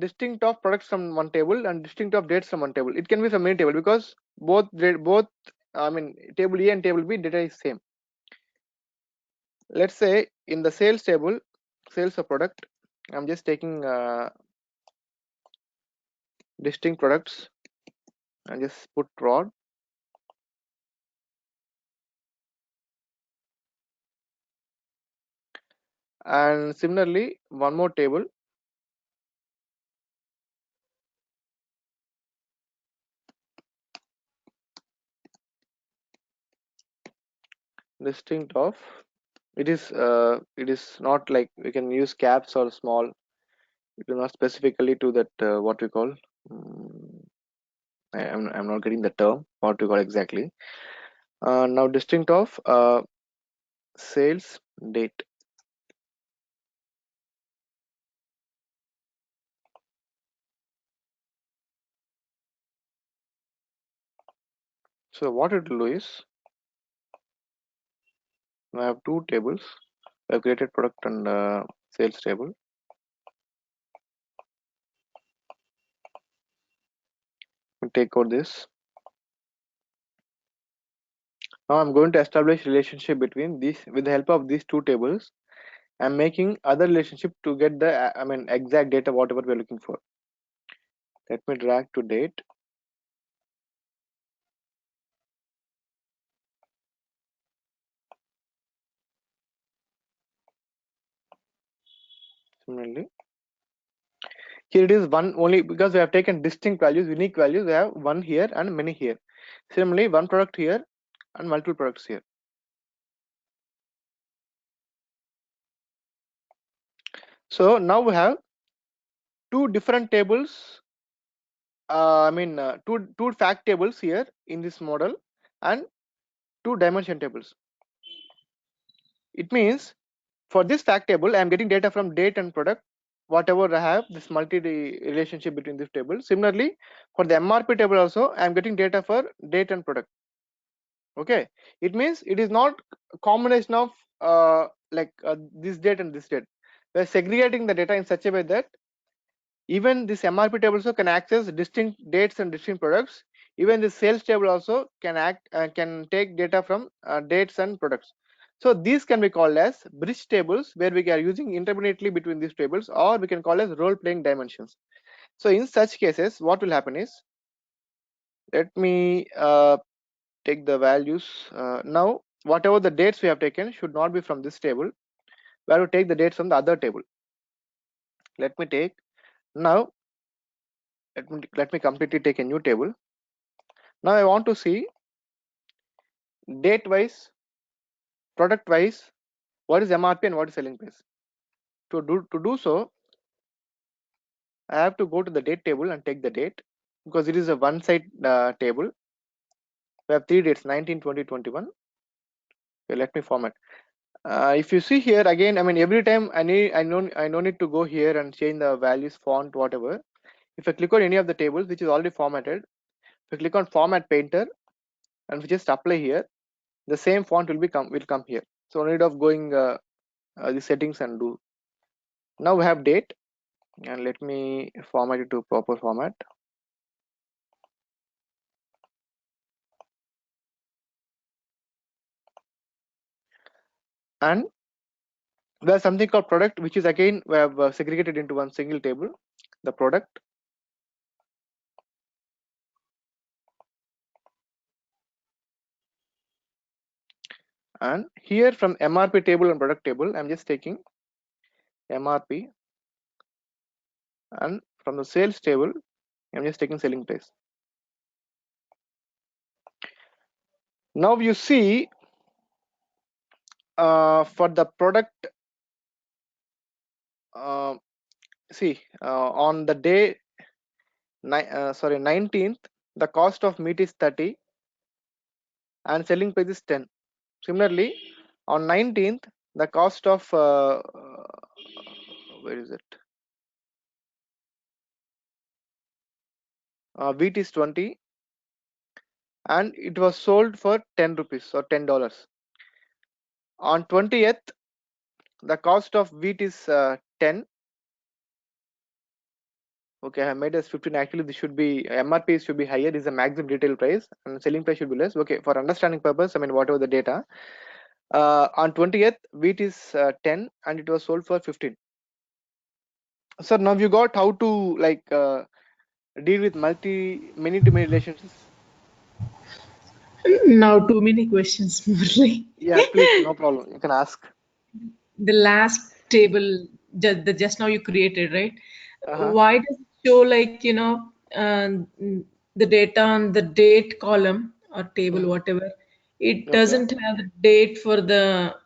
distinct of products from one table and distinct of dates from one table. It can be from any table because both table A and table B data is same. Let's say in the sales table, sales of product, I'm just taking distinct products and just put rod. And similarly, one more table, distinct of, it is not like we can use caps or small. It is not specifically to that what we call. I'm not getting the term what we call exactly. Now distinct of sales date. So what it will do is, I have two tables. I have created product and sales table. We take out this. Now I'm going to establish relationship between these with the help of these two tables. I'm making other relationship to get the exact data whatever we're looking for. Let me drag to date. Similarly, here it is one only because we have taken distinct values, unique values. We have one here and many here. Similarly, one product here and multiple products here. So now we have two different tables. Two fact tables here in this model and two dimension tables. It means for this fact table, I am getting data from date and product. Whatever I have, this multi relationship between this table. Similarly, for the MRP table also, I am getting data for date and product. Okay, it means it is not a combination of this date and this date. We are segregating the data in such a way that even this MRP table also can access distinct dates and distinct products. Even the sales table also can take data from dates and products. So these can be called as bridge tables, where we are using intermediately between these tables, or we can call as role playing dimensions. So in such cases, what will happen is, let me take the values. Now whatever the dates we have taken should not be from this table. We have to take the dates from the other table. Let me take now. Let me completely take a new table. Now I want to see date wise, product wise, what is MRP and what is selling price. To do so, I have to go to the date table and take the date, because it is a one side table. We have three dates: 19, 20, 21. Okay, let me format. If you see here again, every time I no need to go here and change the values, font, whatever. If I click on any of the tables which is already formatted, if I click on Format Painter and we just apply here, the same font will come here. So no need of going the settings and do. Now we have date, and let me format it to proper format. And we have something called product, which is again we have segregated into one single table, the product. And here from MRP table and product table, I'm just taking MRP, and from the sales table, I'm just taking selling price. Now you see for the product, on the day 19th, the cost of meat is 30 and selling price is 10. Similarly, on 19th, the cost of where is it? Wheat is 20 and it was sold for 10 rupees or $10. On 20th, the cost of wheat is 10 Okay, I have made as 15. Actually, this should be MRP should be higher. This is a maximum retail price, and selling price should be less. Okay, for understanding purpose, I mean whatever the data. On 20th, wheat is 10, and it was sold for 15. So now you got how to like deal with many to many relationships. Now, too many questions, Murli. Yeah, please, no problem. You can ask. The last table, just now you created, right? Uh-huh. Why does it show like, the data on the date column or table, Hmm. whatever? It Okay. doesn't have the date for the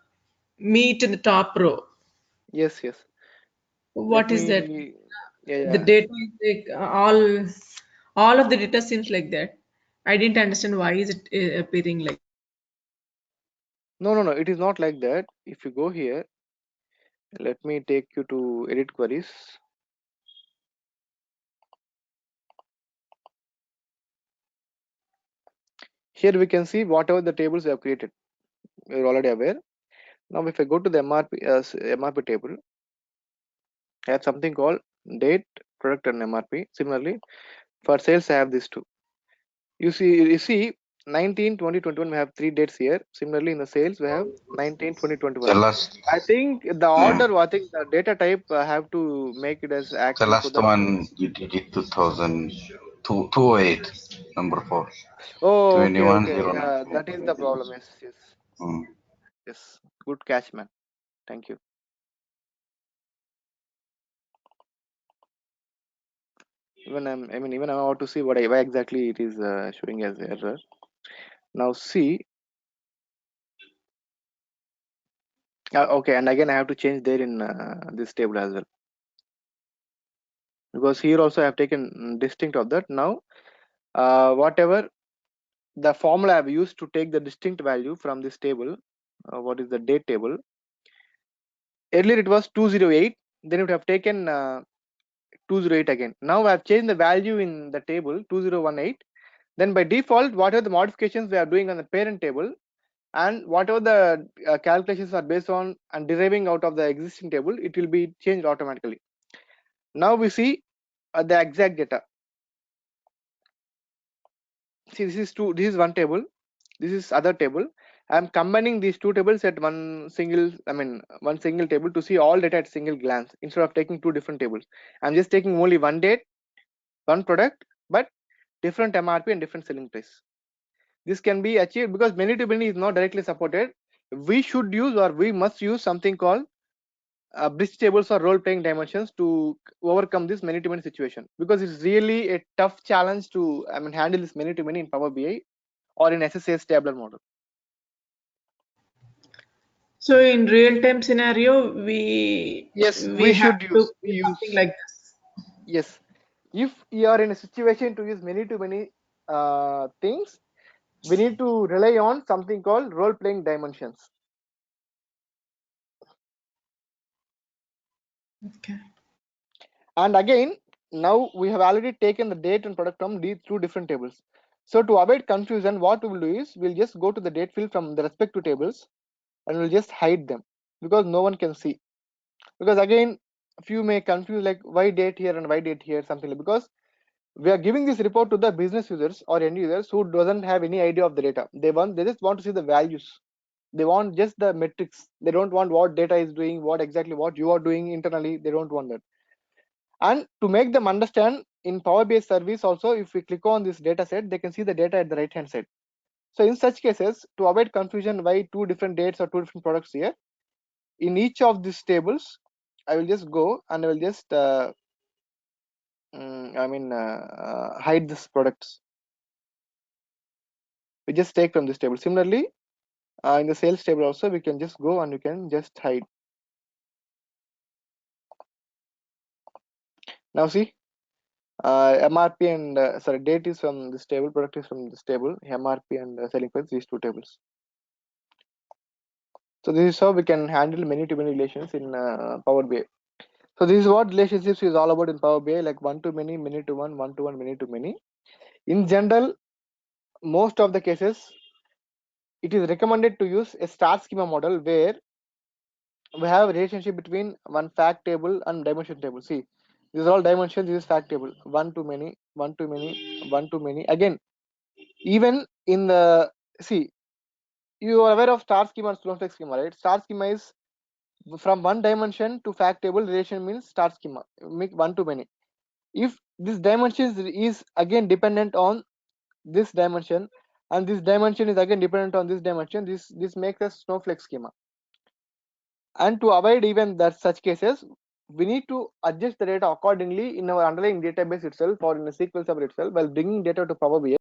meat in the top row. Yes, yes. Let What is that? me. Yeah, The yeah. data is like all of the data seems like that. I didn't understand why is it appearing like. No, no, no. It is not like that. If you go here, let me take you to edit queries. Here we can see whatever the tables we have created. You're already aware. Now, if I go to the MRP table, I have something called date, product, and MRP. Similarly, for sales, I have these two. You see 19, 20, 21. We have three dates here. Similarly, in the sales, we have 19, 20, 21. The last, I think the yeah, order, I think the data type have to make it as the active so last that. one you did it 2008, number 4, Oh, okay, okay. 2109. Yeah, that is the problem. Yes, yes, Mm. yes. Good catch, man. Thank you. I mean, even I'm about to see why exactly it is showing as error. Now see, okay, and again I have to change there in this table as well, because here also I have taken distinct of that. Now, whatever the formula I've used to take the distinct value from this table, what is the date table? Earlier it was 208, then it would have taken 208 again. Now I've changed the value in the table 2018. Then by default, whatever the modifications we are doing on the parent table and whatever the calculations are based on and deriving out of the existing table, it will be changed automatically. Now we see the exact data. See, this is one table, this is other table. I'm combining these two tables at one single table to see all data at single glance instead of taking two different tables. I'm just taking only one date, one product, but different MRP and different selling price. This can be achieved because many to many is not directly supported. We should use or we must use something called bridge tables or role playing dimensions to overcome this many to many situation, because it's really a tough challenge to handle this many to many in Power BI or in SSA's tabular model. So in real time scenario, we Yes, we we have should to use. We do something use. like this. Yes, if you are in a situation to use many to many things, we need to rely on something called role playing dimensions. Okay. And again, now we have already taken the date and product from these two different tables. So to avoid confusion, what we will do is we'll just go to the date field from the respective tables and we'll just hide them because no one can see. Because again, few may confuse like why date here and why date here, something like, because we are giving this report to the business users or end users who doesn't have any idea of the data. They just want to see the values. They want just the metrics. They don't want what data is doing, what you are doing internally. They don't want that. And to make them understand in Power BI service also, if we click on this data set, they can see the data at the right hand side. So in such cases, to avoid confusion why two different dates or two different products here, in each of these tables, I will just go and I will just hide this products. We just take from this table. Similarly, in the sales table also, we can just go and we can just hide. Now see, MRP and date is from this table, product is from this table, MRP and selling price, these two tables. So this is how we can handle many to many relations in Power BI. So this is what relationships is all about in Power BI, like one to one to one, many to many. In general, most of the cases, it is recommended to use a star schema model where we have a relationship between one fact table and dimension table. See, These are all dimensions. This is fact table. One too many, one too many, one too many. Again, even in the you are aware of star schema and snowflake schema, right? Star schema is from one dimension to fact table relation means star schema. Make one too many. If this dimension is again dependent on this dimension, and this dimension is again dependent on this dimension, this makes a snowflake schema. And to avoid even that such cases, we need to adjust the data accordingly in our underlying database itself or in a SQL server itself while bringing data to Power BI.